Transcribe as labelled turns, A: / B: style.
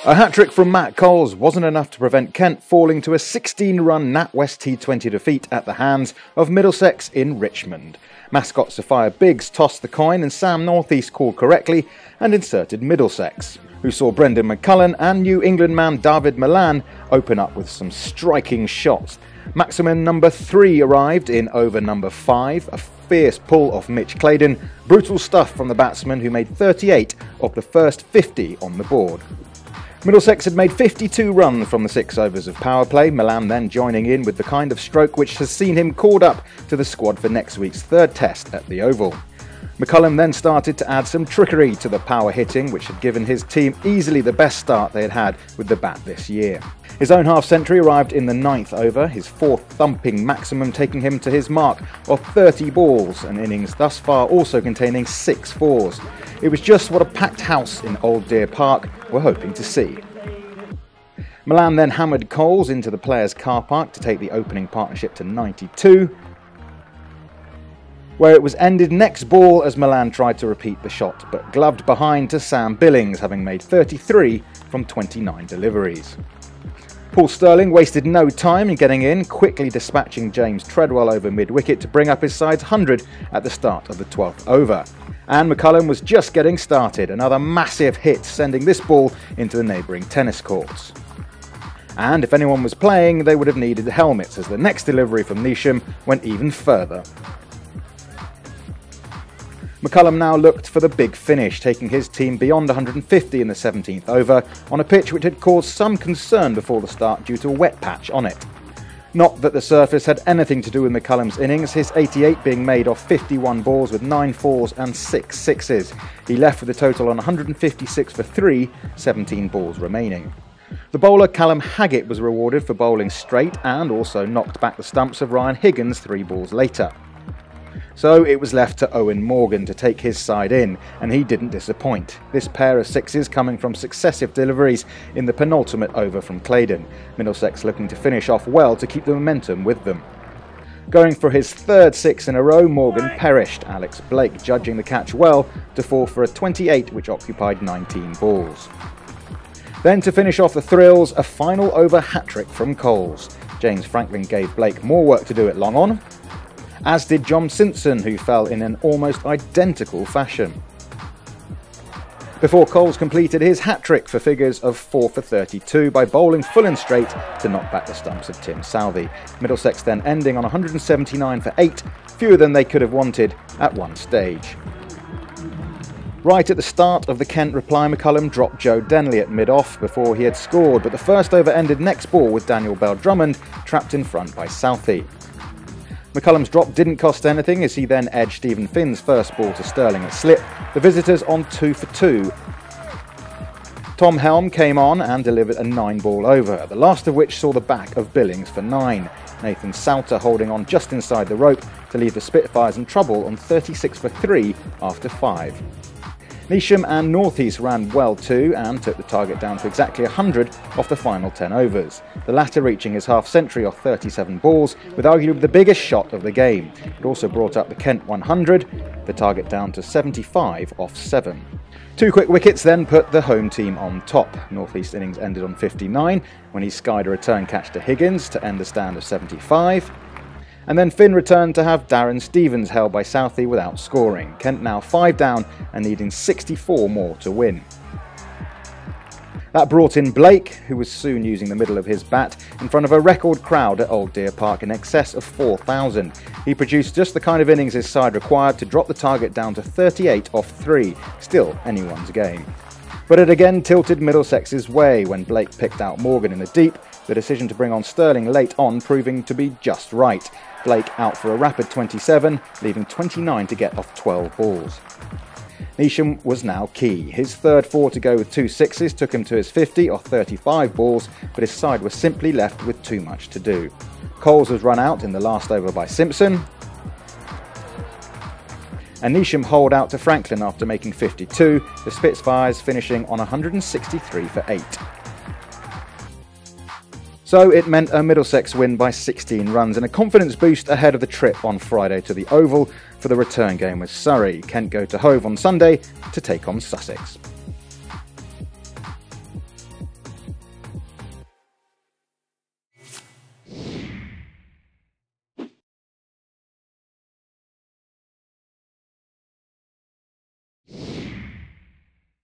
A: A hat-trick from Matt Coles wasn't enough to prevent Kent falling to a 16-run NatWest T20 defeat at the hands of Middlesex in Richmond. Mascot Sophia Biggs tossed the coin and Sam Northeast called correctly and inserted Middlesex, who saw Brendan McCullum and New England man David Milan open up with some striking shots. Maximum number 3 arrived in over number 5, a fierce pull off Mitch Claydon, brutal stuff from the batsman who made 38 of the first 50 on the board. Middlesex had made 52 runs from the 6 overs of power play, Milan then joining in with the kind of stroke which has seen him called up to the squad for next week's third test at the Oval. McCullum then started to add some trickery to the power hitting, which had given his team easily the best start they had had with the bat this year. His own half-century arrived in the 9th over, his 4th thumping maximum taking him to his mark of 30 balls, an innings thus far also containing 6 fours. It was just what a packed house in Old Deer Park were hoping to see. Milan then hammered Coles into the players' car park to take the opening partnership to 92, where it was ended next ball as Milan tried to repeat the shot, but gloved behind to Sam Billings, having made 33 from 29 deliveries. Paul Stirling wasted no time in getting in, quickly dispatching James Treadwell over mid-wicket to bring up his side's 100 at the start of the 12th over. And McCullum was just getting started, another massive hit sending this ball into the neighbouring tennis courts. And if anyone was playing, they would have needed helmets, as the next delivery from Neesham went even further. McCullum now looked for the big finish, taking his team beyond 150 in the 17th over on a pitch which had caused some concern before the start due to a wet patch on it. Not that the surface had anything to do with McCullum's innings, his 88 being made off 51 balls with 9 fours and 6 sixes. He left with a total on 156 for 3, 17 balls remaining. The bowler Callum Haggett was rewarded for bowling straight and also knocked back the stumps of Ryan Higgins 3 balls later. So it was left to Owen Morgan to take his side in, and he didn't disappoint. This pair of sixes coming from successive deliveries in the penultimate over from Claydon. Middlesex looking to finish off well to keep the momentum with them. Going for his 3rd 6 in a row, Morgan perished, Alex Blake judging the catch well to fall for a 28 which occupied 19 balls. Then to finish off the thrills, a final over hat-trick from Coles. James Franklin gave Blake more work to do at long on, as did John Simpson, who fell in an almost identical fashion. Before Coles completed his hat-trick for figures of 4 for 32 by bowling full and straight to knock back the stumps of Tim Southey. Middlesex then ending on 179 for 8, fewer than they could have wanted at one stage. Right at the start of the Kent reply, McCullum dropped Joe Denley at mid-off before he had scored, but the first over ended next ball with Daniel Bell-Drummond trapped in front by Southey. McCullum's drop didn't cost anything as he then edged Stephen Finn's first ball to Sterling at slip, the visitors on 2 for 2. Tom Helm came on and delivered a 9-ball over, the last of which saw the back of Billings for 9. Nathan Salter holding on just inside the rope to leave the Spitfires in trouble on 36 for 3 after 5. Neesham and Northeast ran well too and took the target down to exactly 100 off the final 10 overs, the latter reaching his half-century off 37 balls with arguably the biggest shot of the game. It also brought up the Kent 100, the target down to 75 off 7. 2 quick wickets then put the home team on top. Northeast innings ended on 59 when he skied a return catch to Higgins to end the stand of 75. And then Finn returned to have Darren Stevens held by Southey without scoring. Kent now 5 down and needing 64 more to win. That brought in Blake, who was soon using the middle of his bat in front of a record crowd at Old Deer Park in excess of 4,000. He produced just the kind of innings his side required to drop the target down to 38 off 3, still anyone's game. But it again tilted Middlesex's way when Blake picked out Morgan in the deep, the decision to bring on Sterling late on proving to be just right. Blake out for a rapid 27, leaving 29 to get off 12 balls. Neesham was now key. His 3rd 4 to go with 2 sixes took him to his 50 off 35 balls, but his side was simply left with too much to do. Coles was run out in the last over by Simpson, and Neesham holed out to Franklin after making 52, the Spitfires finishing on 163 for 8. So it meant a Middlesex win by 16 runs and a confidence boost ahead of the trip on Friday to the Oval for the return game with Surrey. Kent go to Hove on Sunday to take on Sussex.